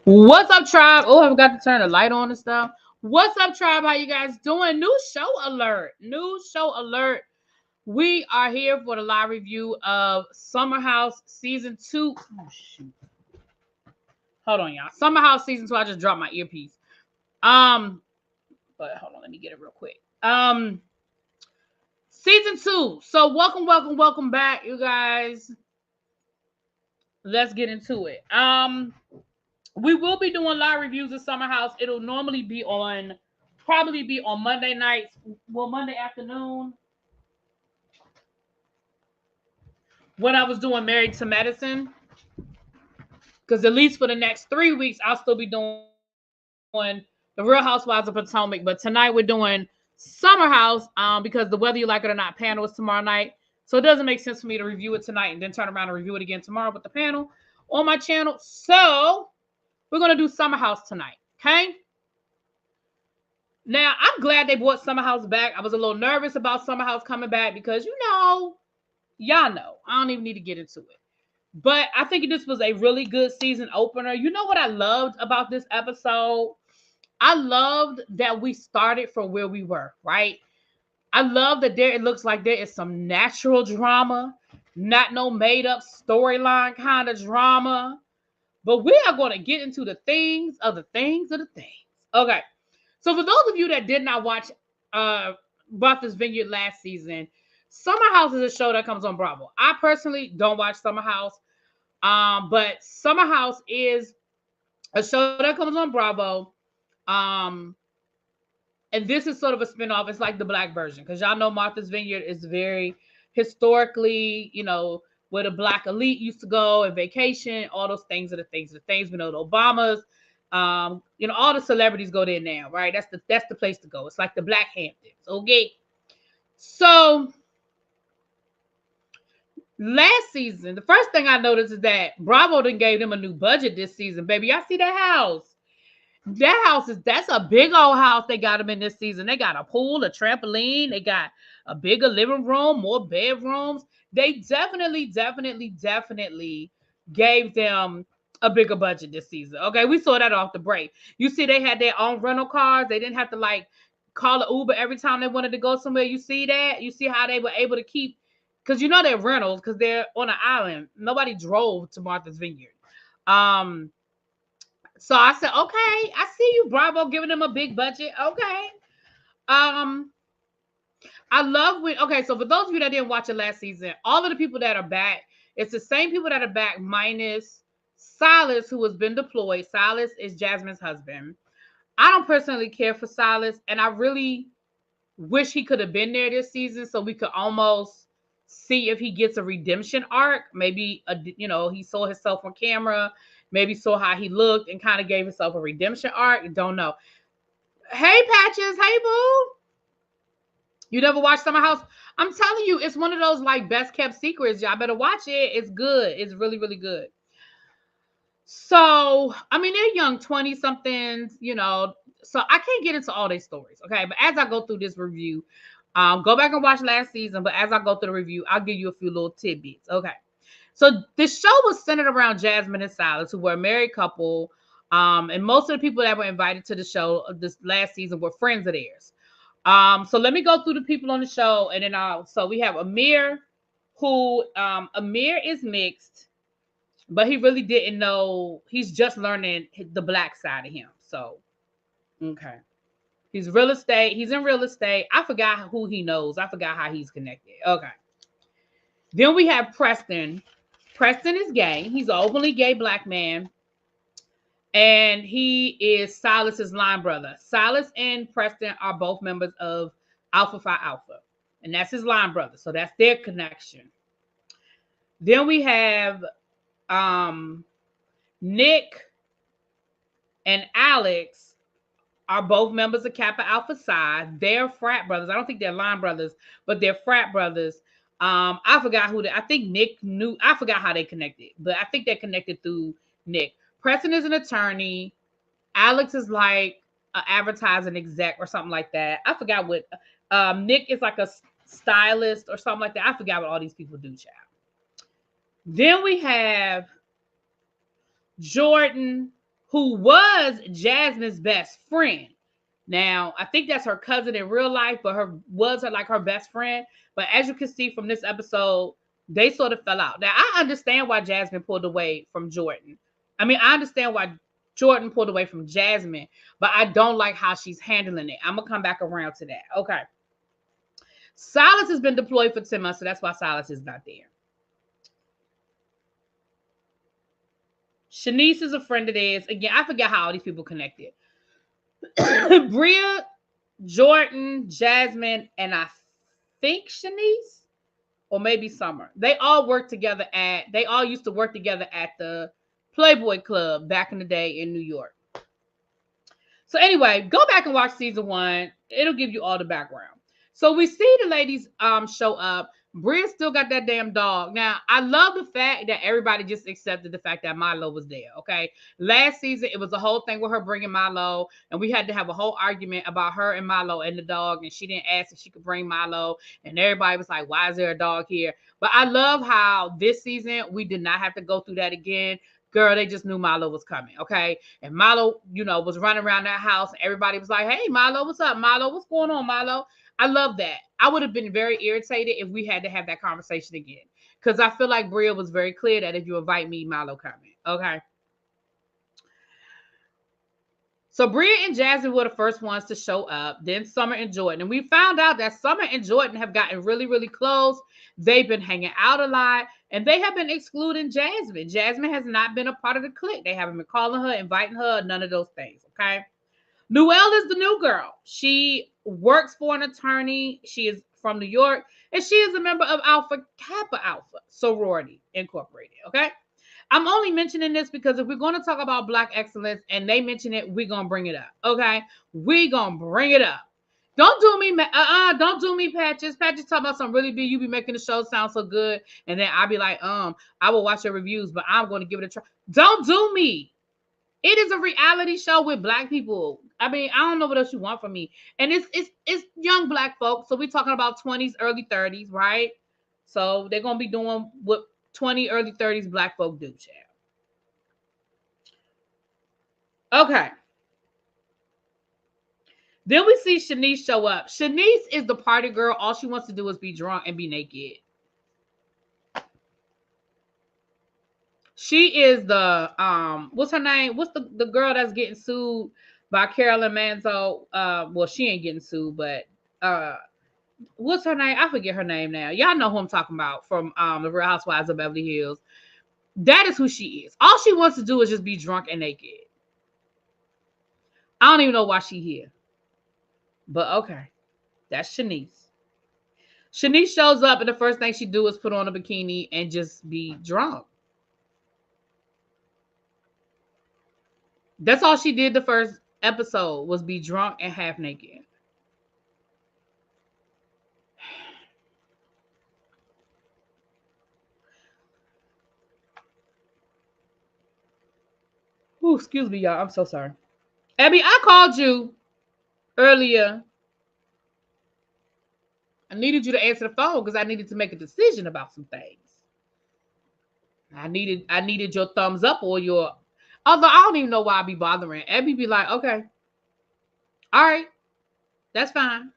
What's up, tribe? Oh, I forgot to turn the light on and stuff. What's up, tribe? How you guys doing? New show alert. New show alert. We are here for the live review of Summer House Season 2. Oh, shoot. Hold on, y'all. Summer House Season 2. I just dropped my earpiece. But hold on. Let me get it real quick. Season 2. So welcome back, you guys. Let's get into it. We will be doing live reviews of Summer House. It'll normally be probably be on Monday nights. Well, Monday afternoon. When I was doing Married to Medicine. Because at least for the next 3 weeks, I'll still be doing The Real Housewives of Potomac. But tonight we're doing Summer House because the Whether You Like It or Not panel is tomorrow night. So it doesn't make sense for me to review it tonight and then turn around and review it again tomorrow with the panel on my channel. So we're going to do Summer House tonight, okay? Now, I'm glad they brought Summer House back. I was a little nervous about Summer House coming back because, y'all know, I don't even need to get into it. But I think this was a really good season opener. You know what I loved about this episode? I loved that we started from where we were, right? I love that it looks like there is some natural drama, not no made-up storyline kind of drama. But we are going to get into the things of the things of the things. Okay. So for those of you that did not watch Martha's Vineyard last season, Summer House is a show that comes on Bravo. I personally don't watch Summer House. But Summer House is a show that comes on Bravo. And this is sort of a spinoff. It's like the black version. Because y'all know Martha's Vineyard is very historically, where the black elite used to go and vacation, all those things are the things. We know the Obamas, all the celebrities go there now, right? That's the place to go. It's like the Black Hamptons, okay? So last season, the first thing I noticed is that Bravo done gave them a new budget this season, baby. Y'all see that house? That's a big old house they got them in this season. They got a pool, a trampoline. They got a bigger living room, more bedrooms. They definitely gave them a bigger budget this season. Okay, we saw that off the break. You see they had their own rental cars. They didn't have to call an Uber every time they wanted to go somewhere. You see that? You see how they were able to keep, because they're rentals because they're on an island. Nobody drove to Martha's Vineyard. So I said, okay, I see you, Bravo, giving them a big budget. Okay. I love so for those of you that didn't watch it last season, all of the people that are back, it's the same people that are back minus Silas, who has been deployed. Silas is Jasmine's husband. I don't personally care for Silas, and I really wish he could have been there this season so we could almost see if he gets a redemption arc. Maybe, he saw himself on camera, maybe saw how he looked and kind of gave himself a redemption arc. Don't know. Hey, Patches. Hey, boo. You never watched Summer House? I'm telling you, it's one of those best kept secrets. Y'all better watch it. It's good. It's really, really good. So, they're young 20-somethings, so I can't get into all their stories, okay? But as I go through this review, Go back and watch last season, but as I go through the review, I'll give you a few little tidbits. Okay. So the show was centered around Jasmine and Silas, who were a married couple. And most of the people that were invited to the show this last season were friends of theirs. So let me go through the people on the show, and then so we have Amir, who Amir is mixed, but he really didn't know. He's just learning the black side of him. So, okay. He's real estate. He's in real estate. I forgot who he knows. I forgot how he's connected. Okay. Then we have Preston. Preston is gay. He's an openly gay black man. And he is Silas's line brother. Silas and Preston are both members of Alpha Phi Alpha. And that's his line brother. So that's their connection. Then we have Nick and Alex are both members of Kappa Alpha Psi. They're frat brothers. I don't think they're line brothers, but they're frat brothers. I forgot I think Nick knew. I forgot how they connected, but I think they're connected through Nick. Preston is an attorney. Alex is like an advertising exec or something like that. I forgot what. Nick is like a stylist or something like that. I forgot what all these people do, child. Then we have Jordan, who was Jasmine's best friend. Now, I think that's her cousin in real life, but her best friend. But as you can see from this episode, they sort of fell out. Now, I understand why Jasmine pulled away from Jordan. I mean, I understand why Jordan pulled away from Jasmine, but I don't like how she's handling it. I'm going to come back around to that. Okay. Silas has been deployed for 10 months, so that's why Silas is not there. Shanice is a friend of theirs. Again, I forget how all these people connected. Bria, Jordan, Jasmine, and I think Shanice, or maybe Summer. They all used to work together at the Playboy Club back in the day in New York. So anyway, go back and watch season 1. It'll give you all the background. So we see the ladies show up. Bria still got that damn dog. Now, I love the fact that everybody just accepted the fact that Milo was there, okay? Last season, it was a whole thing with her bringing Milo, and we had to have a whole argument about her and Milo and the dog, and she didn't ask if she could bring Milo, and everybody was like, why is there a dog here? But I love how this season, we did not have to go through that again. Girl, they just knew Milo was coming, okay? And Milo, was running around that house, and everybody was like, hey, Milo, what's up, Milo? What's going on, Milo? I love that. I would have been very irritated if we had to have that conversation again. Because I feel like Bria was very clear that if you invite me, Milo coming. Okay. So Bria and Jasmine were the first ones to show up. Then Summer and Jordan. And we found out that Summer and Jordan have gotten really, really close. They've been hanging out a lot. And they have been excluding Jasmine. Jasmine has not been a part of the clique. They haven't been calling her, inviting her, none of those things. Okay. Noelle is the new girl. She works for an attorney. She is from New York, and she is a member of Alpha Kappa Alpha Sorority Incorporated. Okay, I'm only mentioning this because if we're going to talk about Black excellence and they mention it, we're gonna bring it up. Okay, we're gonna bring it up. Don't do me, don't do me, Patches. Patches talk about something really big. You be making the show sound so good, and then I'll be like, I will watch your reviews, but I'm going to give it a try. Don't do me. It is a reality show with Black people. I mean, I don't know what else you want from me. And it's young Black folks. So we're talking about 20s, early 30s, right? So they're going to be doing what 20, early 30s Black folk do, child. Okay. Then we see Shanice show up. Shanice is the party girl. All she wants to do is be drunk and be naked. She is the what's her name? What's the girl that's getting sued by Carolyn Manzo? Well, she ain't getting sued, but what's her name? I forget her name now. Y'all know who I'm talking about from the Real Housewives of Beverly Hills. That is who she is. All she wants to do is just be drunk and naked. I don't even know why she here. But okay. That's Shanice. Shanice shows up and the first thing she do is put on a bikini and just be drunk. That's all she did the first episode was be drunk and half naked. Ooh, excuse me, y'all. I'm so sorry. Abby, I called you earlier. I needed you to answer the phone because I needed to make a decision about some things. I needed your thumbs up or your, although I don't even know why I be bothering. Abby be like, okay, all right, that's fine.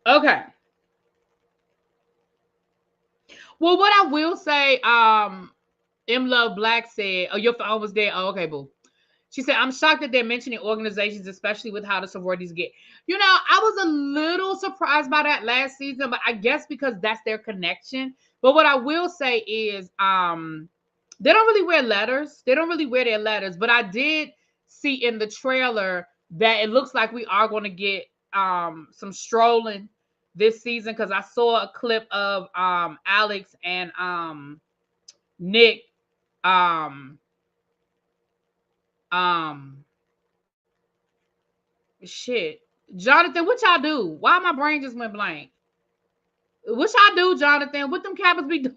Okay. Well, what I will say, M Love Black said, oh, your phone was there. Oh, okay, boo. She said, I'm shocked that they're mentioning organizations, especially with how the sororities get. You know, I was a little surprised by that last season, but I guess because that's their connection. But what I will say is, they don't really wear letters. They don't really wear their letters. But I did see in the trailer that it looks like we are going to get some strolling this season, because I saw a clip of Alex and Nick um shit. Jonathan, what y'all do? Why my brain just went blank? What y'all do, Jonathan? What them cabins be doing?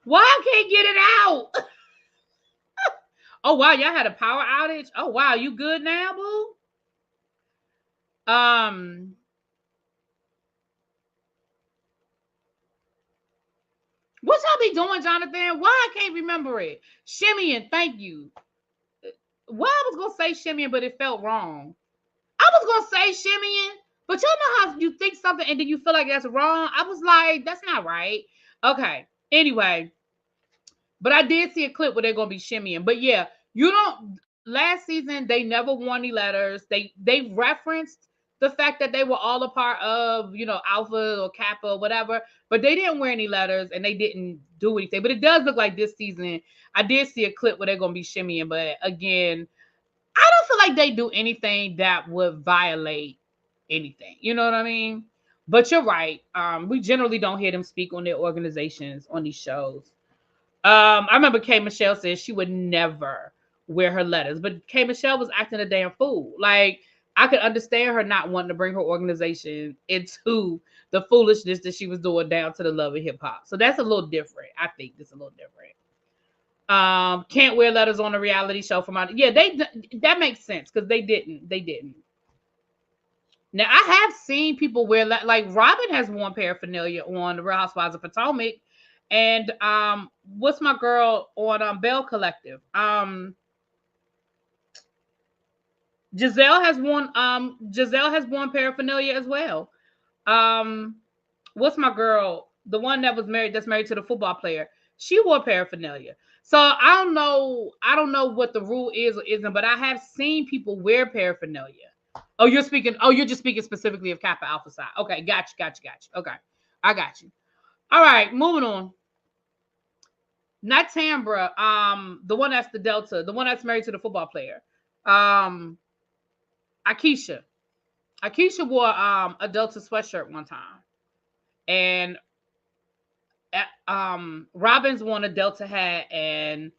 Why I can't get it out? Oh wow, y'all had a power outage. Oh wow, you good now, boo? What y'all be doing, Jonathan? Why I can't remember it? Shimmying, thank you. Why I was gonna say shimmying, but it felt wrong. I was gonna say shimmying, but y'all know how you think something and then you feel like that's wrong. I was like, that's not right. Okay. Anyway, but I did see a clip where they're gonna be shimmying. But yeah, you don't. Last season they never won any letters. They referenced the fact that they were all a part of, you know, Alpha or Kappa or whatever, but they didn't wear any letters and they didn't do anything. But it does look like this season. I did see a clip where they're gonna be shimmying, but again, I don't feel like they do anything that would violate anything. You know what I mean? But you're right. We generally don't hear them speak on their organizations on these shows. I remember K Michelle said she would never wear her letters, but K Michelle was acting a damn fool. Like, I could understand her not wanting to bring her organization into the foolishness that she was doing down to the love of hip hop. So that's a little different. I think it's a little different. Can't wear letters on a reality show from out. Yeah, that makes sense because they didn't. Now I have seen people wear like Robin has worn paraphernalia on the Real Housewives of Potomac, and what's my girl on Bell Collective? Giselle has worn paraphernalia as well. What's my girl? The one that's married to the football player. She wore paraphernalia. So I don't know what the rule is or isn't, but I have seen people wear paraphernalia. Oh, you're just speaking specifically of Kappa Alpha Psi. Okay, gotcha. Okay, I got you. All right, moving on. Not Tambra, the one that's the Delta, the one that's married to the football player. Akeisha. Akeisha wore a Delta sweatshirt one time. And Robin's won a Delta hat, and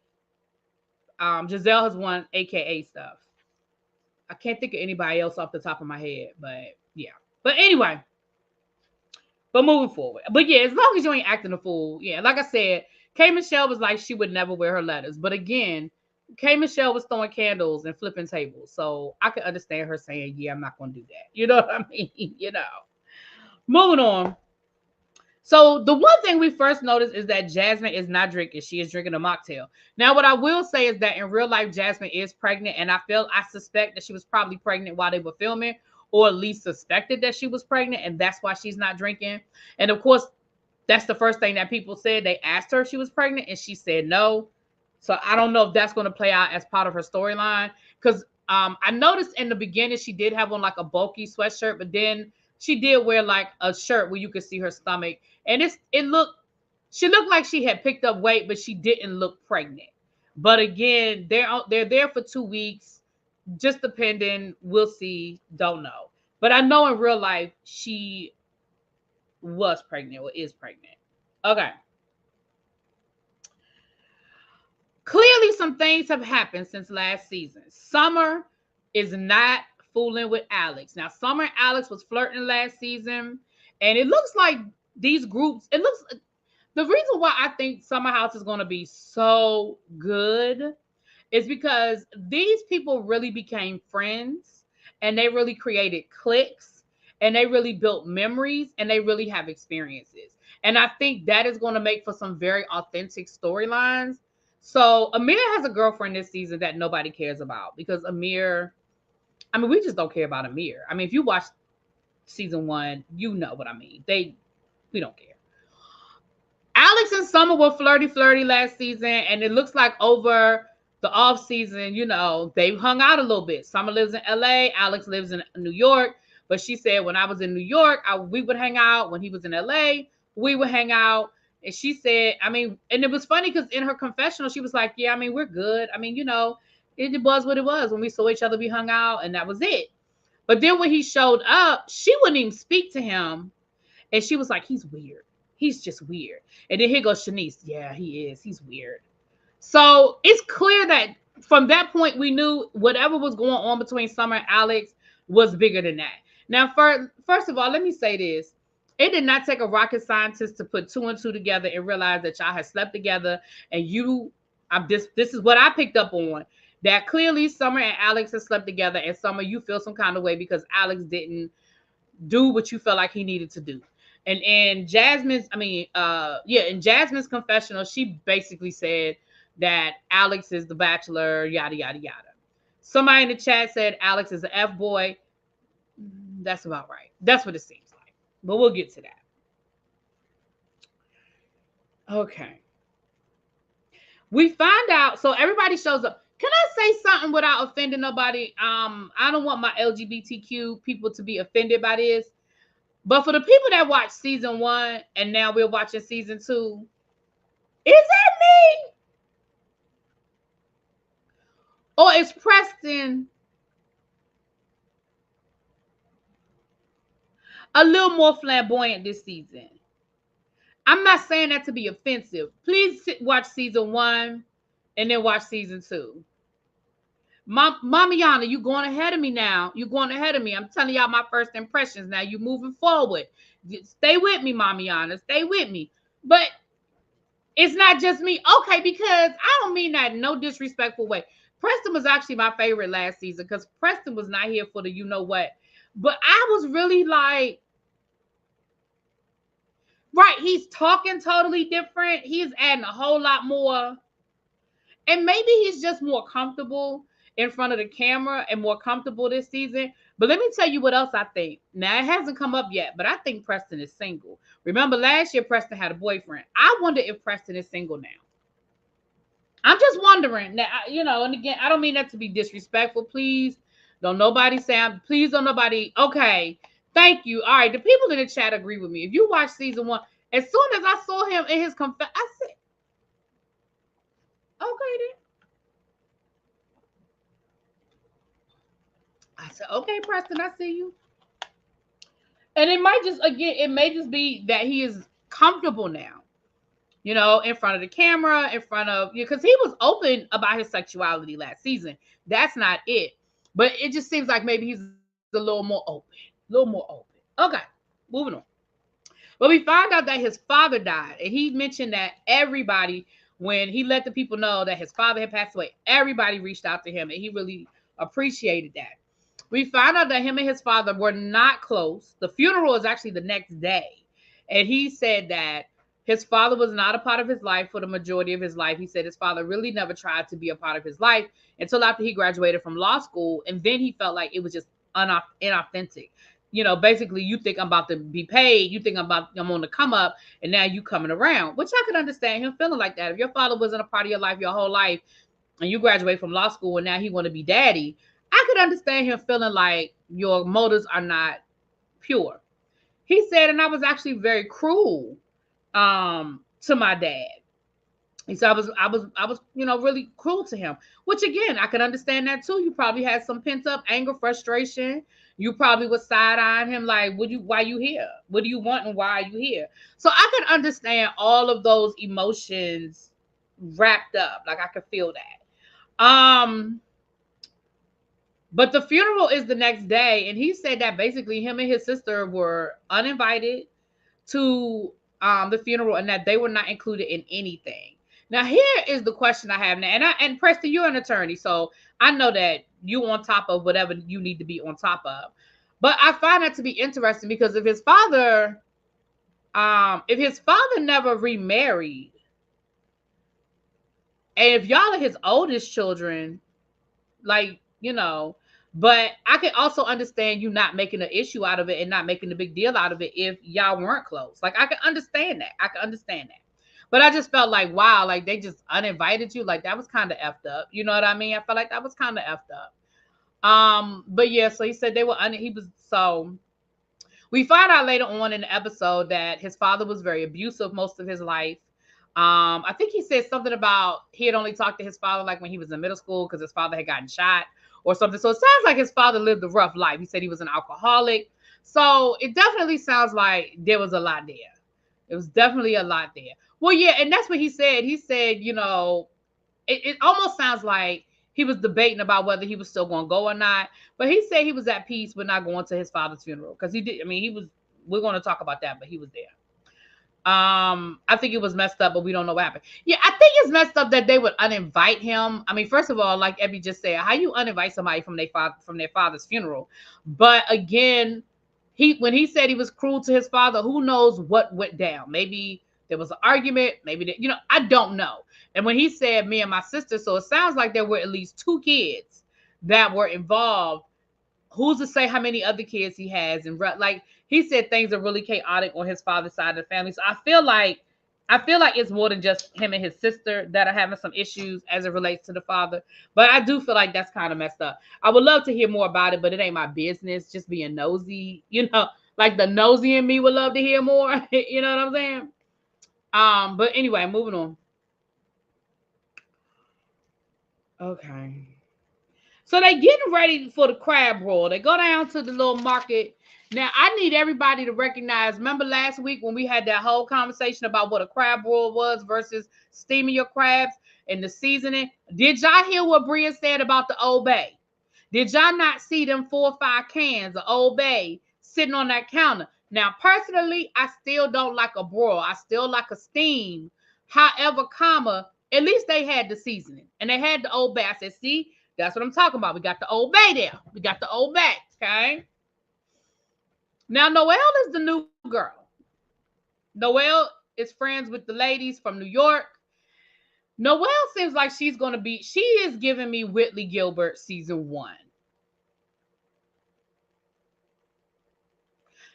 Giselle has won AKA stuff. I can't think of anybody else off the top of my head, but yeah. But anyway, but moving forward. But yeah, as long as you ain't acting a fool, yeah. Like I said, K Michelle was like she would never wear her letters, but again, K Michelle was throwing candles and flipping tables, so I could understand her saying, "Yeah, I'm not going to do that." You know what I mean? You know. Moving on. So the one thing we first noticed is that Jasmine is not drinking. She is drinking a mocktail. Now, what I will say is that in real life, Jasmine is pregnant, and I suspect that she was probably pregnant while they were filming, or at least suspected that she was pregnant, and that's why she's not drinking. And of course, that's the first thing that people said. They asked her if she was pregnant, and she said no. So I don't know if that's going to play out as part of her storyline, because I noticed in the beginning she did have on like a bulky sweatshirt, but then she did wear like a shirt where you could see her stomach, and she looked like she had picked up weight, but she didn't look pregnant. But again, they're there for 2 weeks, just depending. We'll see. Don't know. But I know in real life she was pregnant or is pregnant. Okay. Clearly, some things have happened since last season. Summer is not fooling with Alex. Now, Summer and Alex was flirting last season, and it looks like these groups, the reason why I think Summer House is going to be so good is because these people really became friends and they really created cliques and they really built memories and they really have experiences. And I think that is going to make for some very authentic storylines. So Amir has a girlfriend this season that nobody cares about because Amir, I mean, we just don't care about Amir. I mean, if you watch season 1, you know what I mean. We don't care. Alex and Summer were flirty last season, and it looks like over the off season, you know, they hung out a little bit. Summer lives in LA, Alex lives in New York, but she said when I was in New York, we would hang out. When he was in LA, we would hang out. And she said, I mean, and it was funny because in her confessional, she was like, yeah, I mean, we're good. I mean, you know, it was what it was. When we saw each other, we hung out, and that was it. But then when he showed up, she wouldn't even speak to him. And she was like, he's weird. He's just weird. And then here goes Shanice. Yeah, he is. He's weird. So it's clear that from that point, we knew whatever was going on between Summer and Alex was bigger than that. Now, first of all, let me say this. It did not take a rocket scientist to put 2 and 2 together and realize that y'all had slept together. And this is what I picked up on. That clearly Summer and Alex have slept together. And Summer, you feel some kind of way because Alex didn't do what you felt like he needed to do. And in Jasmine's confessional, she basically said that Alex is the bachelor, yada, yada, yada. Somebody in the chat said Alex is an F-boy. That's about right. That's what it seems like. But we'll get to that. Okay. We find out, so everybody shows up. Can I say something without offending nobody? I don't want my LGBTQ people to be offended by this. But for the people that watched season 1 and now we're watching season 2, is that me? Or is Preston a little more flamboyant this season? I'm not saying that to be offensive. Please watch season 1 and then watch season 2. Mama Yana, you going ahead of me now. You're going ahead of me. I'm telling y'all my first impressions now. You moving forward. Stay with me, Mama Yana. Stay with me. But it's not just me. Okay, because I don't mean that in no disrespectful way. Preston was actually my favorite last season because Preston was not here for the you know what. But I was really like, right, he's talking totally different. He's adding a whole lot more. And maybe he's just more comfortable in front of the camera and more comfortable this season. But let me tell you what else I think. Now, it hasn't come up yet, but I think Preston is single. Remember, last year, Preston had a boyfriend. I wonder if Preston is single now. I'm just wondering. Now, you know, and again, I don't mean that to be disrespectful. Please don't nobody say, please don't nobody. Okay, thank you. All right, the people in the chat agree with me. If you watch season 1, as soon as I saw him in his confession, I said, okay then. I said, okay, Preston, I see you. And it might just, again, it may just be that he is comfortable now, you know, in front of the camera, in front of, because he was open about his sexuality last season. That's not it. But it just seems like maybe he's a little more open. Okay, moving on. But we found out that his father died. And he mentioned that everybody, when he let the people know that his father had passed away, everybody reached out to him. And he really appreciated that. We found out that him and his father were not close. The funeral is actually the next day. And he said that his father was not a part of his life for the majority of his life. He said his father really never tried to be a part of his life until after he graduated from law school. And then he felt like it was just inauthentic. You know, basically, you think I'm about to be paid. You think I'm on the come up. And now you coming around, which I could understand him feeling like that. If your father wasn't a part of your life your whole life and you graduate from law school and now he want to be daddy, I could understand him feeling like your motives are not pure. He said, and I was actually very cruel to my dad. He said I was, you know, really cruel to him, which again, I could understand that too. You probably had some pent up anger, frustration. You probably was side eyeing him like, why you here? What do you want and why are you here? So I could understand all of those emotions wrapped up. Like I could feel that. But the funeral is the next day. And he said that basically him and his sister were uninvited to the funeral and that they were not included in anything. Now here is the question I have now, and Preston, you're an attorney, so I know that you on top of whatever you need to be on top of. But I find that to be interesting because if his father never remarried, and if y'all are his oldest children, like, but I can also understand you not making an issue out of it and not making a big deal out of it if y'all weren't close. Like, I can understand that. But I just felt like, wow, like they just uninvited you. Like, that was kind of effed up. You know what I mean? I felt like that was kind of effed up. But yeah, so he said so we find out later on in the episode that his father was very abusive most of his life. I think he said something about he had only talked to his father like when he was in middle school because his father had gotten shot or something. So it sounds like his father lived a rough life. He said he was an alcoholic. So it definitely sounds like there was a lot there. It was definitely a lot there. Well, yeah, and that's what he said. He said, it almost sounds like he was debating about whether he was still going to go or not. But he said he was at peace with not going to his father's funeral because he did. I mean, we're going to talk about that, but he was there. I think it was messed up, but we don't know what happened. Yeah, I think it's messed up that they would uninvite him. I mean, first of all, like Ebby just said, how you uninvite somebody from their father's funeral? But again, when he said he was cruel to his father, who knows what went down? Maybe there was an argument. Maybe I don't know. And when he said me and my sister, so it sounds like there were at least 2 kids that were involved. Who's to say how many other kids he has? And like he said, things are really chaotic on his father's side of the family. So I feel like it's more than just him and his sister that are having some issues as it relates to the father. But I do feel like that's kind of messed up. I would love to hear more about it, but it ain't my business. Just being nosy, like the nosy in me would love to hear more. You know what I'm saying? But anyway, moving on. Okay. So they getting ready for the crab roll. They go down to the little market. Now, I need everybody to recognize, remember last week when we had that whole conversation about what a crab roll was versus steaming your crabs and the seasoning? Did y'all hear what Bria said about the Old Bay? Did y'all not see them 4 or 5 cans of Old Bay sitting on that counter? Now, personally, I still don't like a broil. I still like a steam. However, at least they had the seasoning and they had the Old Bay. I said, see, that's what I'm talking about. We got the Old Bay there. We got the Old Bay, okay? Now, Noelle is the new girl. Noelle is friends with the ladies from New York. Noelle seems like she is giving me Whitley Gilbert season 1.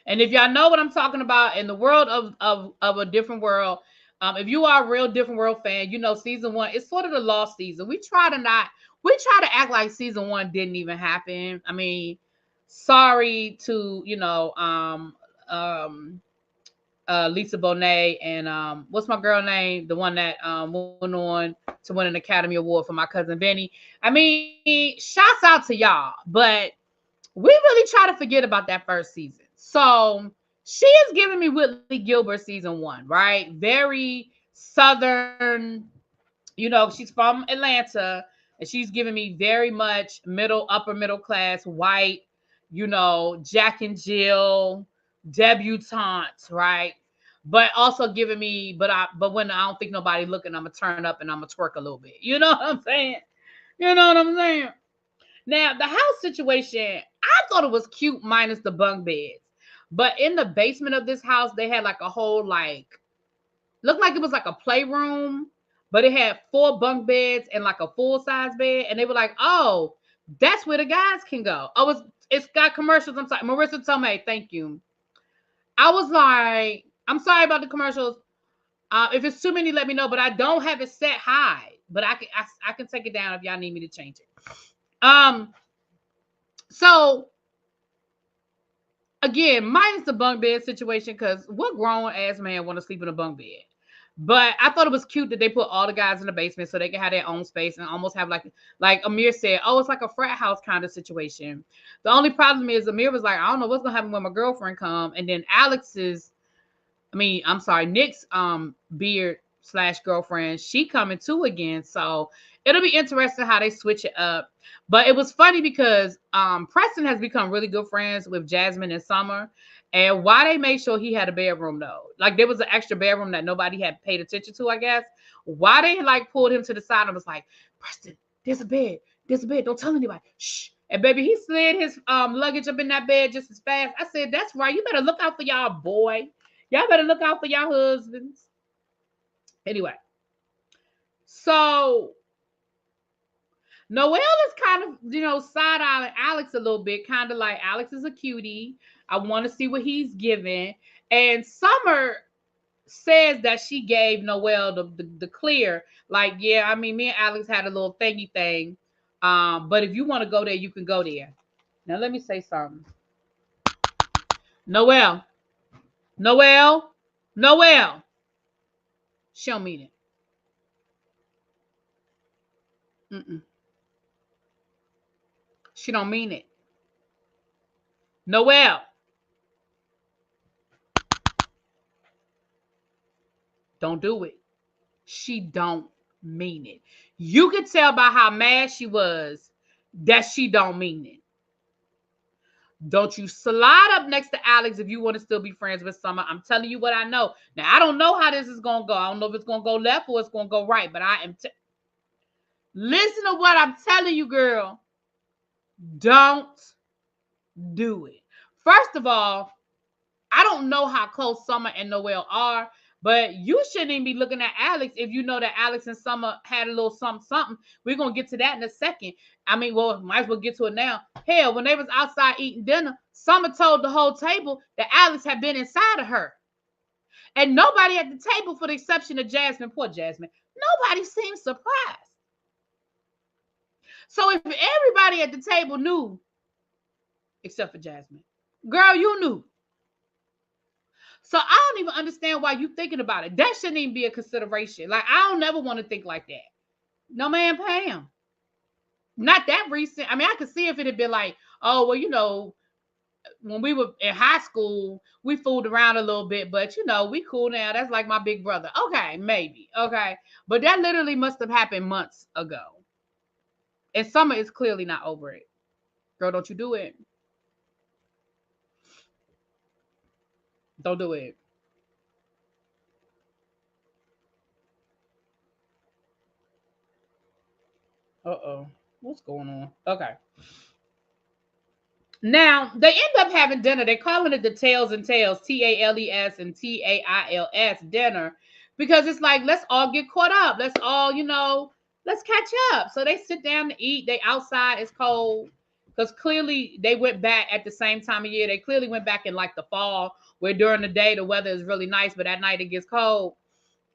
And if y'all know what I'm talking about, in the world of a different world, if you are a real different world fan, season 1 is sort of the lost season. We try to act like season 1 didn't even happen. I mean, sorry to Lisa Bonet and what's my girl name, the one that went on to win an Academy Award for My Cousin Benny. I mean, shouts out to y'all, but we really try to forget about that first season. So she is giving me Whitley Gilbert season 1, right? Very Southern, she's from Atlanta, and she's giving me very much upper middle class, white, Jack and Jill, debutante, right? But also giving me, but when I don't think nobody looking, I'm gonna turn up and I'm gonna twerk a little bit. You know what I'm saying? You know what I'm saying? Now, the house situation, I thought it was cute minus the bunk beds. But in the basement of this house, they had like a whole, looked like it was like a playroom, but it had 4 bunk beds and like a full-size bed. And they were like, oh, that's where the guys can go. Oh, it's got commercials. I'm sorry. Marissa Tomei, thank you. I was like, I'm sorry about the commercials. If it's too many, let me know. But I don't have it set high. But I can take it down if y'all need me to change it. So again, minus the bunk bed situation, because what grown ass man want to sleep in a bunk bed? But I thought it was cute that they put all the guys in the basement so they can have their own space and almost have like Amir said, oh, it's like a frat house kind of situation. The only problem is Amir was like, I don't know what's gonna happen when my girlfriend come. And then Nick's beard slash girlfriend, she coming too again. So it'll be interesting how they switch it up. But it was funny because Preston has become really good friends with Jasmine and Summer. And why they made sure he had a bedroom though, like there was an extra bedroom that nobody had paid attention to, I guess. Why they like pulled him to the side and was like, Preston, there's a bed, don't tell anybody. Shh. And baby, he slid his luggage up in that bed just as fast. I said, that's right. You better look out for y'all, boy. Y'all better look out for y'all husbands. Anyway, so Noelle is kind of, side-eyeing Alex a little bit, kind of like Alex is a cutie. I want to see what he's giving. And Summer says that she gave Noelle the clear, like, yeah, I mean, me and Alex had a little thingy thing. But if you want to go there, you can go there. Now, let me say something. Noelle. She don't mean it. Mm-mm. She don't mean it. Noelle. Don't do it. She don't mean it. You could tell by how mad she was that she don't mean it. Don't you slide up next to Alex if you want to still be friends with Summer. I'm telling you what I know. Now, I don't know how this is going to go. I don't know if it's going to go left or it's going to go right, but I am... Listen to what I'm telling you, girl. Don't do it. First of all, I don't know how close Summer and Noelle are, but you shouldn't even be looking at Alex if you know that Alex and Summer had a little something. We're going to get to that in a second. I mean, well, might as well get to it now. Hell, when they was outside eating dinner, Summer told the whole table that Alex had been inside of her. And nobody at the table, for the exception of Jasmine, poor Jasmine, nobody seemed surprised. So if everybody at the table knew, except for Jasmine, girl, you knew. So I don't even understand why you thinking about it. That shouldn't even be a consideration. Like, I don't never want to think like that. No, man, Pam. Not that recent. I mean, I could see if it had been like, oh, well, when we were in high school, we fooled around a little bit, but we cool now. That's like my big brother. Okay, maybe. Okay. But that literally must have happened months ago. And Summer is clearly not over it. Girl, don't you do it. Don't do it. Uh-oh. What's going on? Okay. Now, they end up having dinner. They're calling it the Tails and Tales, Tales and Tails dinner, because it's like, let's all get caught up. Let's all, let's catch up. So they sit down to eat. They outside. It's cold because clearly they went back at the same time of year. They clearly went back in like the fall, where during the day the weather is really nice, but at night it gets cold.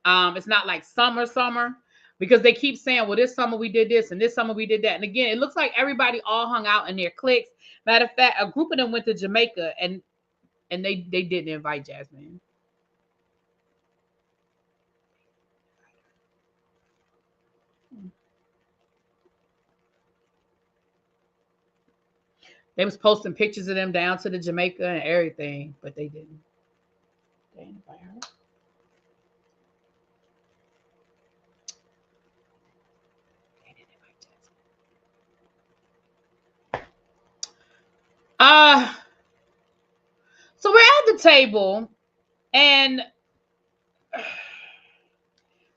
It's not like summer. Because they keep saying, well, this summer we did this and this summer we did that. And again, it looks like everybody all hung out in their cliques. Matter of fact, a group of them went to Jamaica and they didn't invite Jasmine. They was posting pictures of them down to the Jamaica and everything, but they didn't. They didn't invite her. So we're at the table and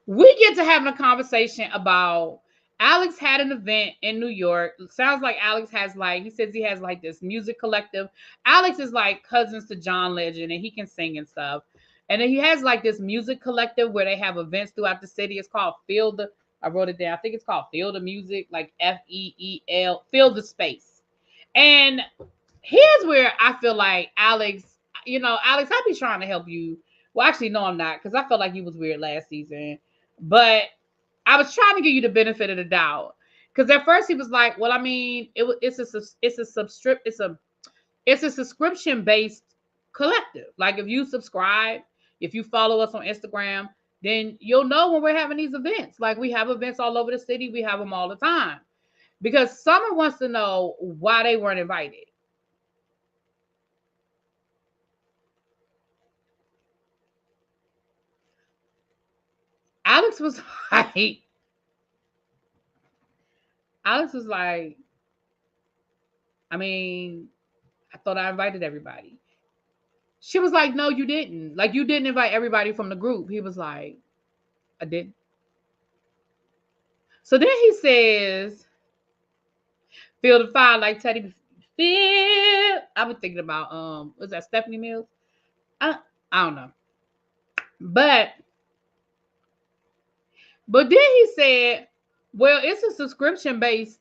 we get to having a conversation about Alex had an event in New York. It sounds like Alex has he says he has like this music collective. Alex is like cousins to John Legend and he can sing and stuff. And then he has like this music collective where they have events throughout the city. It's called I wrote it down. I think it's called Feel the Music, like FEEL, Feel the Space. And here's where I feel like Alex, Alex, I be trying to help you. Well, actually, no, I'm not, because I felt like you was weird last season. But I was trying to give you the benefit of the doubt. Because at first he was like, well, I mean, it's a subscription based collective. Like if you subscribe, if you follow us on Instagram, then you'll know when we're having these events. Like we have events all over the city. We have them all the time. Because Summer wants to know why they weren't invited. Alex was like, Alex was like, I mean, I thought I invited everybody. She was like, no, you didn't. Like, you didn't invite everybody from the group. He was like, I didn't. So then he says, feel the fire like Teddy. Feel. I was thinking about, was that Stephanie Mills? I don't know. But then he said, well, it's a subscription-based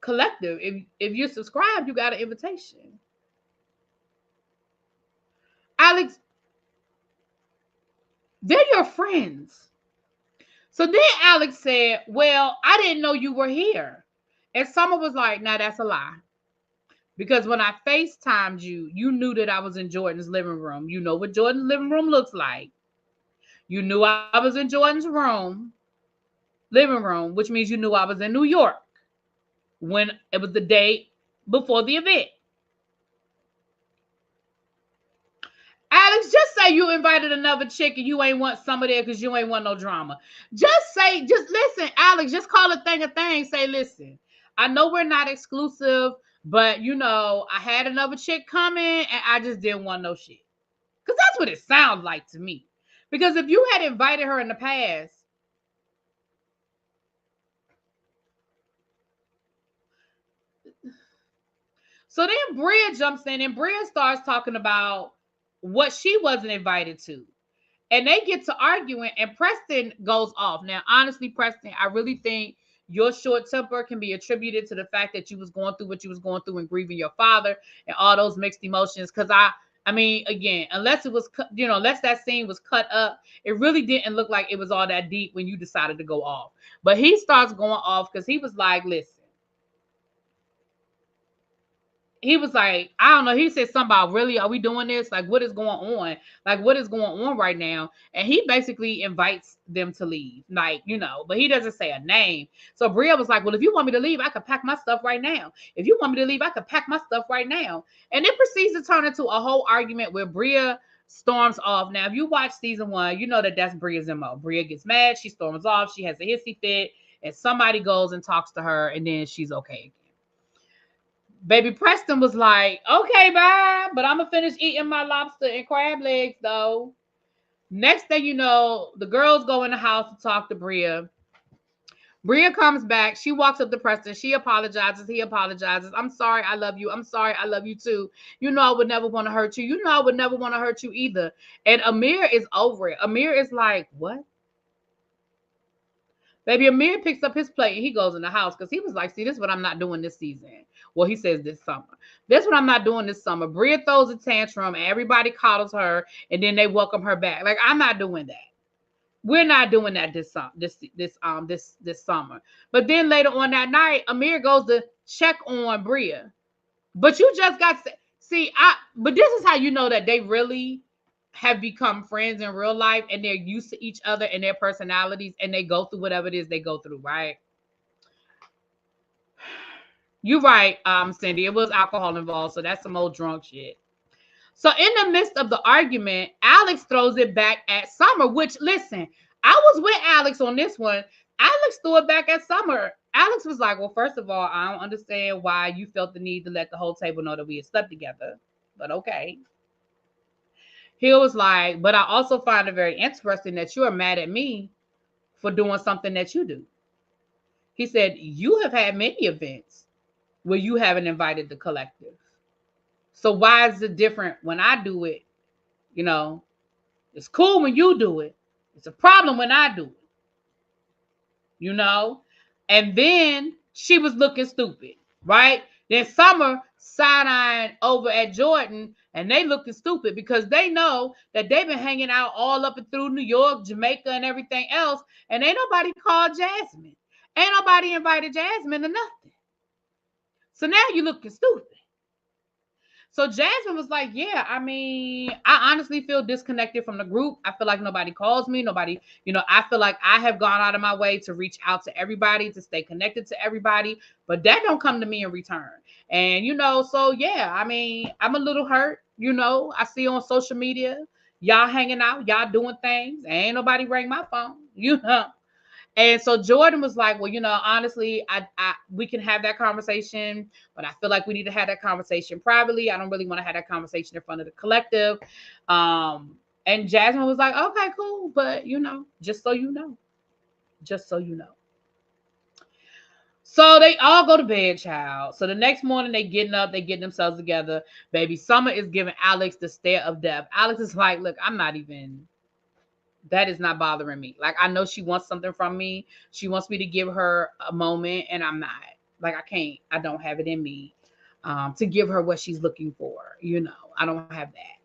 collective. If you're subscribed, you got an invitation. Alex, they're your friends. So then Alex said, well, I didn't know you were here. And Summer was like, nah, that's a lie. Because when I FaceTimed you, you knew that I was in Jordan's living room. You know what Jordan's living room looks like. You knew I was in Jordan's living room, which means you knew I was in New York when it was the day before the event. Alex, just say you invited another chick and you ain't want some of there because you ain't want no drama. Just listen, Alex, just call a thing. Say, listen, I know we're not exclusive, but I had another chick coming and I just didn't want no shit. Because that's what it sounds like to me. Because if you had invited her in the past, so then Bria jumps in and Bria starts talking about what she wasn't invited to. And they get to arguing and Preston goes off. Now, honestly, Preston, I really think your short temper can be attributed to the fact that you was going through what you was going through and grieving your father and all those mixed emotions. Because I mean, again, unless it was, unless that scene was cut up, it really didn't look like it was all that deep when you decided to go off. But he starts going off because he was like, listen. He was like, I don't know. He said something about, really, are we doing this? Like, what is going on? Like, what is going on right now? And he basically invites them to leave. Like, but he doesn't say a name. So Bria was like, well, if you want me to leave, I could pack my stuff right now. If you want me to leave, I could pack my stuff right now. And it proceeds to turn into a whole argument where Bria storms off. Now, if you watch season 1, you know that that's Bria's MO. Bria gets mad. She storms off. She has a hissy fit. And somebody goes and talks to her. And then she's okay. Baby Preston was like, okay, bye, but I'm going to finish eating my lobster and crab legs, though. Next thing you know, the girls go in the house to talk to Bria. Bria comes back. She walks up to Preston. She apologizes. He apologizes. I'm sorry. I love you. I'm sorry. I love you, too. I would never want to hurt you. I would never want to hurt you either. And Amir is over it. Amir is like, what? Baby, Amir picks up his plate and he goes in the house because he was like, see, this is what I'm not doing this season. Well, he says this summer. This is what I'm not doing this summer. Bria throws a tantrum and everybody coddles her and then they welcome her back. Like, I'm not doing that. We're not doing that this summer. But then later on that night, Amir goes to check on Bria. But you just got to see, but this is how you know that they really have become friends in real life and they're used to each other and their personalities and they go through whatever it is they go through, right? You're right, Cindy. It was alcohol involved, so that's some old drunk shit. So in the midst of the argument, Alex throws it back at Summer, which, listen, I was with Alex on this one. Alex threw it back at Summer. Alex was like, well, first of all, I don't understand why you felt the need to let the whole table know that we had slept together, but okay. He was like, but I also find it very interesting that you are mad at me for doing something that you do. He said, you have had many events where you haven't invited the collective. So why is it different when I do it? It's cool when you do it. It's a problem when I do it. And then she was looking stupid, right? Then Summer side-eyeing over at Jordan and they looking stupid because they know that they've been hanging out all up and through New York, Jamaica, and everything else. And ain't nobody called Jasmine. Ain't nobody invited Jasmine to nothing. So now you looking stupid. So Jasmine was like, yeah, I mean, I honestly feel disconnected from the group. I feel like nobody calls me. Nobody, I feel like I have gone out of my way to reach out to everybody, to stay connected to everybody. But that don't come to me in return. And, so yeah, I mean, I'm a little hurt. I see on social media, Y'all hanging out, y'all doing things. Ain't nobody ring my phone, you know. And so Jordan was like, well, honestly, I we can have that conversation, but I feel like we need to have that conversation privately. I don't really want to have that conversation in front of the collective. And Jasmine was like, okay, cool, but just so you know, just so you know. So they all go to bed, child. So the next morning they getting up, they getting themselves together. Baby Summer is giving Alex the stare of death. Alex is like, look, that is not bothering me. Like, I know she wants something from me. She wants me to give her a moment, and I'm not. Like, I don't have it in me to give her what she's looking for. I don't have that.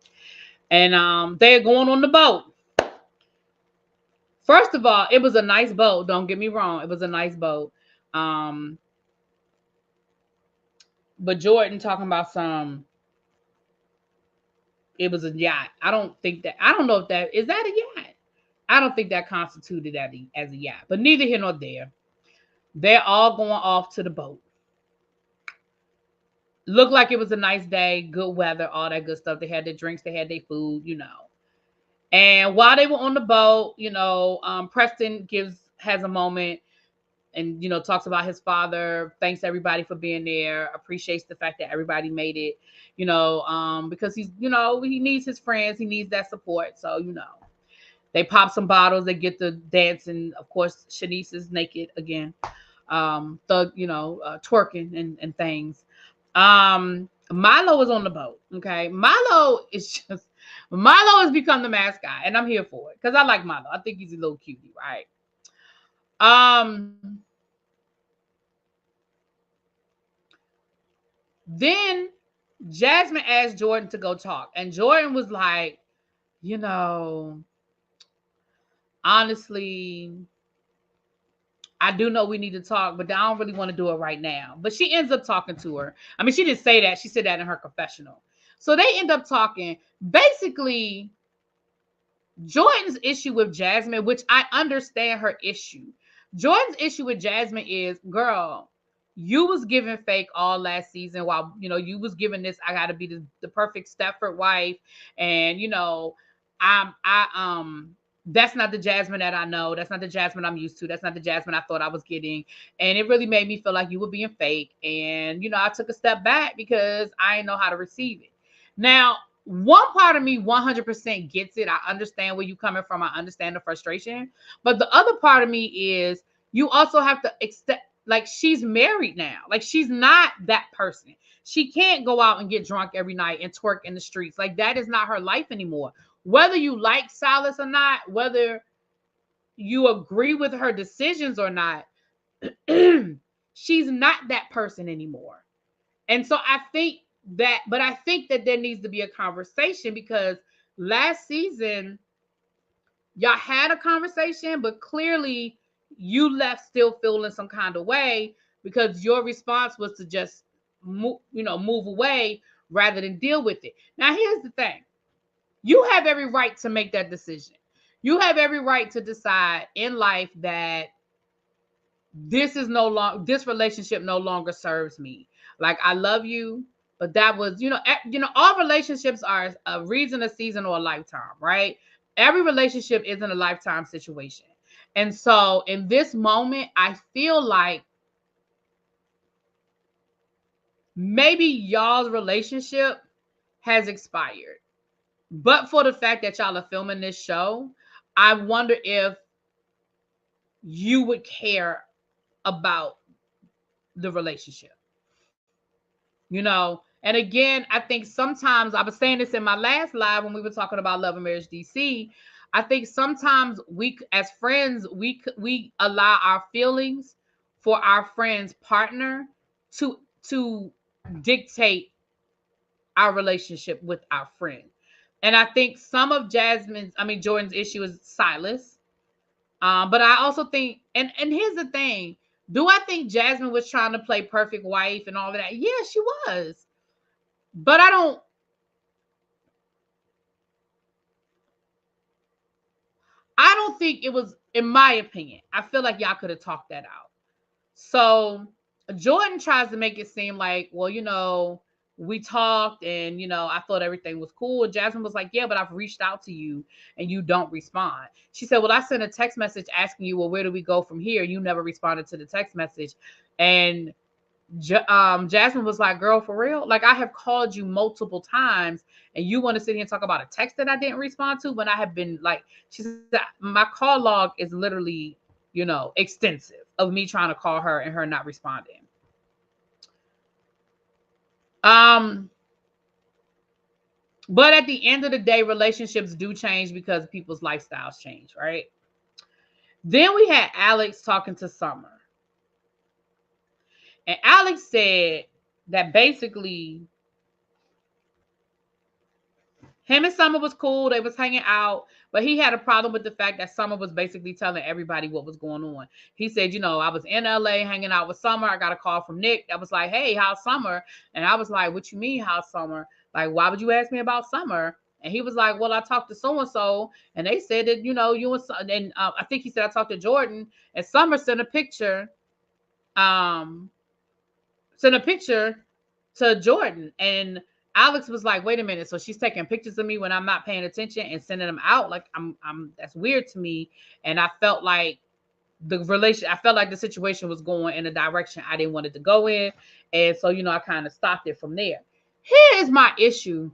And they're going on the boat. First of all, it was a nice boat. Don't get me wrong. It was a nice boat. But Jordan talking about it was a yacht. I don't know if is that a yacht? I don't think that constituted as a yacht, but neither here nor there. They're all going off to the boat. Looked like it was a nice day, good weather, all that good stuff. They had their drinks, they had their food, And while they were on the boat, Preston has a moment and, talks about his father, thanks everybody for being there, appreciates the fact that everybody made it, because he's, he needs his friends, he needs that support. So, they pop some bottles, they get to dancing. Of course, Shanice is naked again, twerking and things. Milo is on the boat. Okay. Milo has become the mascot, and I'm here for it because I like Milo. I think he's a little cutie, right? Then Jasmine asked Jordan to go talk, and Jordan was like, honestly, I do know we need to talk, but I don't really want to do it right now. But she ends up talking to her. I mean, she didn't say that. She said that in her confessional. So they end up talking. Basically, Jordan's issue with Jasmine, which I understand her issue. Jordan's issue with Jasmine is, girl, you was giving fake all last season while, you was giving this, I got to be the perfect Stepford wife. And, that's not the Jasmine that I know. That's not the Jasmine I'm used to. That's not the Jasmine I thought I was getting. And it really made me feel like you were being fake. And, I took a step back because I didn't know how to receive it. Now, one part of me 100% gets it. I understand where you're coming from. I understand the frustration. But the other part of me is you also have to accept, like, she's married now. Like, she's not that person. She can't go out and get drunk every night and twerk in the streets. Like, that is not her life anymore. Whether you like Silas or not, whether you agree with her decisions or not, she's not that person anymore. And so I think that there needs to be a conversation, because last season y'all had a conversation, but clearly you left still feeling some kind of way because your response was to just move away rather than deal with it. Now, here's the thing. You have every right to make that decision. You have every right to decide in life that this relationship no longer serves me. Like, I love you, but that was, all relationships are a reason, a season, or a lifetime, right? Every relationship isn't a lifetime situation. And so in this moment, I feel like maybe y'all's relationship has expired. But for the fact that y'all are filming this show, I wonder if you would care about the relationship. And again, I think sometimes, I was saying this in my last live when we were talking about Love and Marriage DC, I think sometimes we as friends, we allow our feelings for our friend's partner to dictate our relationship with our friend. And I think some of Jordan's issue is Silas. But I also think, and here's the thing, do I think Jasmine was trying to play perfect wife and all of that? Yeah, she was. But I don't think it was, in my opinion, I feel like y'all could have talked that out. So Jordan tries to make it seem like, well, we talked and, I thought everything was cool. And Jasmine was like, yeah, but I've reached out to you and you don't respond. She said, well, I sent a text message asking you, well, where do we go from here? You never responded to the text message. And Jasmine was like, girl, for real? Like, I have called you multiple times and you want to sit here and talk about a text that I didn't respond to when I have been like, she said, my call log is literally, extensive of me trying to call her and her not responding. But at the end of the day, relationships do change because people's lifestyles change, right? Then we had Alex talking to Summer. And Alex said that basically him and Summer was cool. They was hanging out, but he had a problem with the fact that Summer was basically telling everybody what was going on. He said, I was in LA hanging out with Summer. I got a call from Nick that was like, hey, how's Summer? And I was like, what you mean, how's Summer? Like, why would you ask me about Summer? And he was like, well, I talked to so-and-so, and they said that, you and I think he said I talked to Jordan, and Summer sent a picture to Jordan. And Alex was like, wait a minute. So she's taking pictures of me when I'm not paying attention and sending them out. Like, I'm that's weird to me. And I felt like the situation was going in a direction I didn't want it to go in. And so, I kind of stopped it from there. Here is my issue.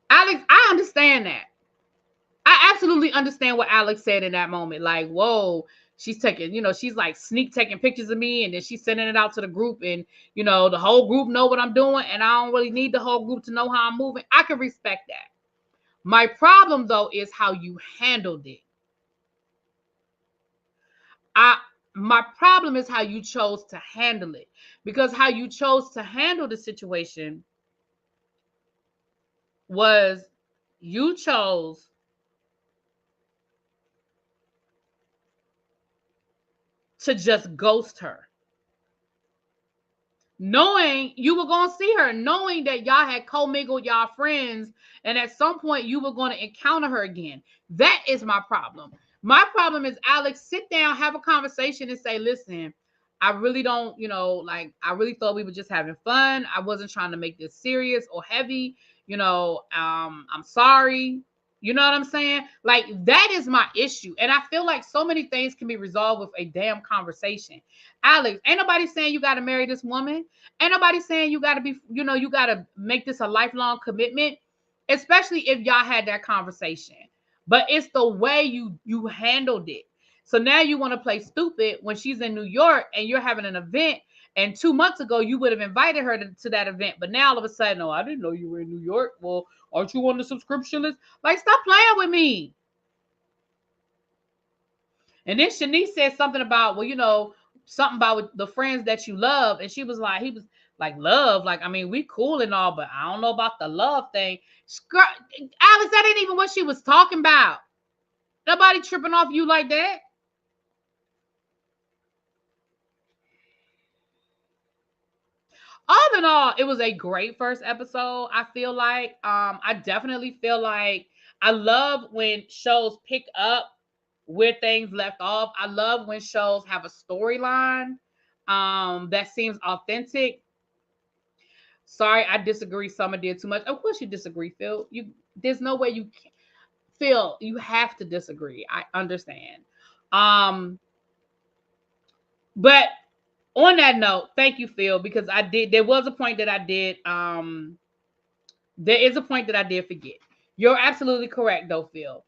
Alex, I understand that. I absolutely understand what Alex said in that moment. Like, whoa, she's taking, she's like sneak taking pictures of me and then she's sending it out to the group and, the whole group know what I'm doing and I don't really need the whole group to know how I'm moving. I can respect that. My problem, though, is how you handled it. My problem is how you chose to handle it, because how you chose to handle the situation was you chose to just ghost her, knowing you were going to see her, knowing that y'all had commingled y'all friends, and at some point you were going to encounter her again. That is my problem. My problem is, Alex, sit down, have a conversation and say, listen, I really don't, I really thought we were just having fun. I wasn't trying to make this serious or heavy. I'm sorry. You know what I'm saying? Like, that is my issue. And I feel like so many things can be resolved with a damn conversation. Alex, ain't nobody saying you got to marry this woman. Ain't nobody saying you got to be, you got to make this a lifelong commitment, especially if y'all had that conversation. But it's the way you handled it. So now you want to play stupid when she's in New York and you're having an event. And 2 months ago, you would have invited her to that event. But now all of a sudden, oh, I didn't know you were in New York. Well, aren't you on the subscription list? Like, stop playing with me. And then Shanice said something about, well, something about the friends that you love. And he was like, love? Like, I mean, we cool and all, but I don't know about the love thing. Alex, that ain't even what she was talking about. Nobody tripping off you like that. All in all, it was a great first episode. I feel like I definitely feel like I love when shows pick up where things left off. I love when shows have a storyline that seems authentic. Sorry, I disagree. Summer did too much. Of course you disagree, Phil. There's no way you can. Phil, you have to disagree. I understand. But on that note, thank you, Phil, because there was a point that I did. There is a point that I did forget. You're absolutely correct, though, Phil.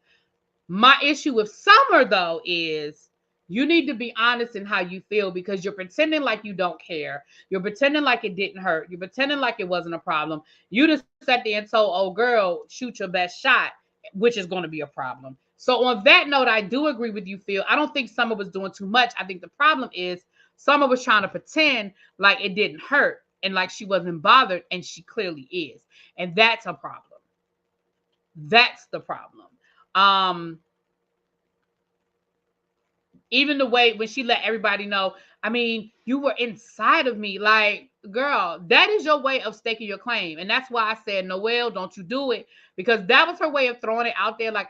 My issue with Summer, though, is you need to be honest in how you feel, because you're pretending like you don't care. You're pretending like it didn't hurt. You're pretending like it wasn't a problem. You just sat there and told, oh, girl, shoot your best shot, which is going to be a problem. So on that note, I do agree with you, Phil. I don't think Summer was doing too much. I think the problem is Summer was trying to pretend like it didn't hurt and like she wasn't bothered, and she clearly is. And that's a problem. That's the problem. Even the way when she let everybody know, I mean, you were inside of me. Like, girl, that is your way of staking your claim. And that's why I said, Noelle, don't you do it. Because that was her way of throwing it out there. Like,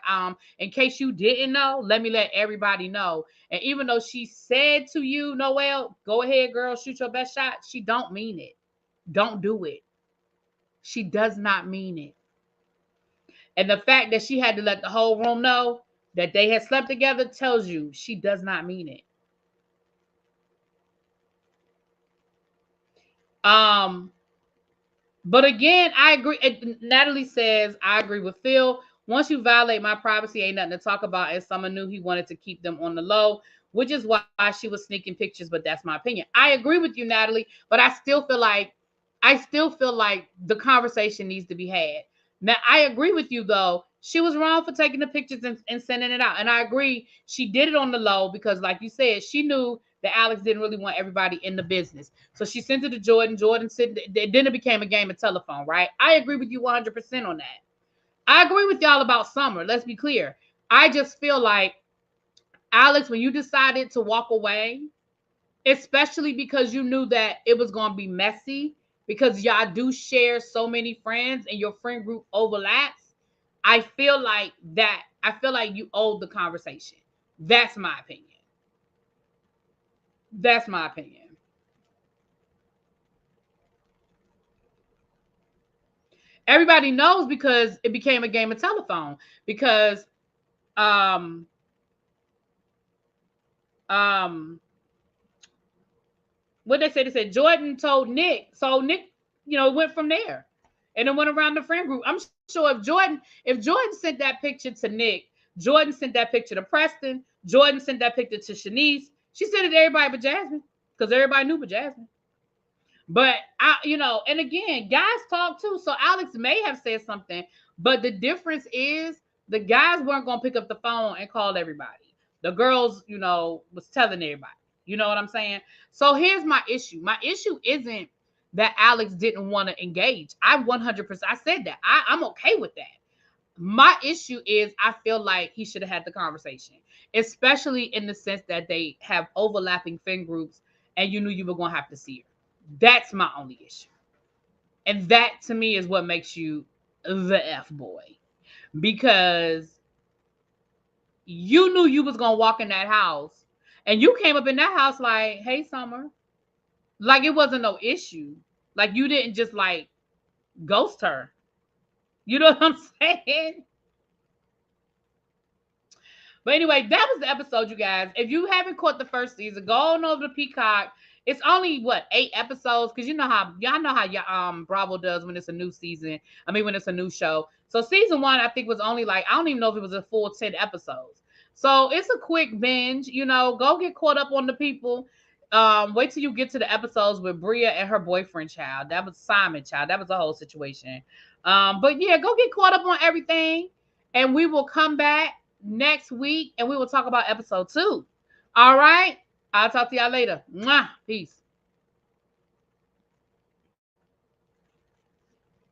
in case you didn't know, let me let everybody know. And even though she said to you, Noelle, go ahead, girl, shoot your best shot, she don't mean it. Don't do it. She does not mean it. And the fact that she had to let the whole room know that they had slept together tells you she does not mean it. But again, I agree. Natalie says, I agree with Phil. Once you violate my privacy, ain't nothing to talk about. And someone knew he wanted to keep them on the low, which is why she was sneaking pictures. But that's my opinion. I agree with you, Natalie. But I still feel like the conversation needs to be had. Now, I agree with you, though. She was wrong for taking the pictures and sending it out. And I agree. She did it on the low because, like you said, she knew that Alex didn't really want everybody in the business. So she sent it to Jordan. Jordan said, then it became a game of telephone, right? I agree with you 100% on that. I agree with y'all about Summer. Let's be clear. I just feel like, Alex, when you decided to walk away, especially because you knew that it was going to be messy, because y'all do share so many friends and your friend group overlaps, I feel like you owed the conversation. That's my opinion. That's my opinion. Everybody knows because it became a game of telephone. Because what they said, Jordan told Nick, so Nick, went from there, and it went around the friend group. I'm sure if Jordan sent that picture to Nick, Jordan sent that picture to Preston, Jordan sent that picture to Shanice, she sent it to everybody but Jasmine, because everybody knew but Jasmine. But and again, guys talk too. So Alex may have said something, but the difference is the guys weren't gonna pick up the phone and call everybody. The girls, was telling everybody. You know what I'm saying? So here's my issue. My issue isn't that Alex didn't want to engage. I 100%, I said that. I'm okay with that. My issue is I feel like he should have had the conversation, especially in the sense that they have overlapping friend groups and you knew you were going to have to see her. That's my only issue. And that to me is what makes you the F boy. Because you knew you was going to walk in that house and you came up in that house like, hey, Summer. Like it wasn't no issue. Like you didn't just like ghost her. You know what I'm saying? But anyway, that was the episode, you guys. If you haven't caught the first season, go on over to Peacock. It's only 8 episodes, because y'all know how Bravo does when it's a new season. I mean, when it's a new show. So season 1, I think, was only I don't even know if it was a full 10 episodes. So it's a quick binge. Go get caught up on the people. Wait till you get to the episodes with Bria and her boyfriend child. That was Simon child. That was a whole situation. But yeah, go get caught up on everything, and we will come back next week and we will talk about episode 2. All right. I'll talk to y'all later. Mwah. Peace.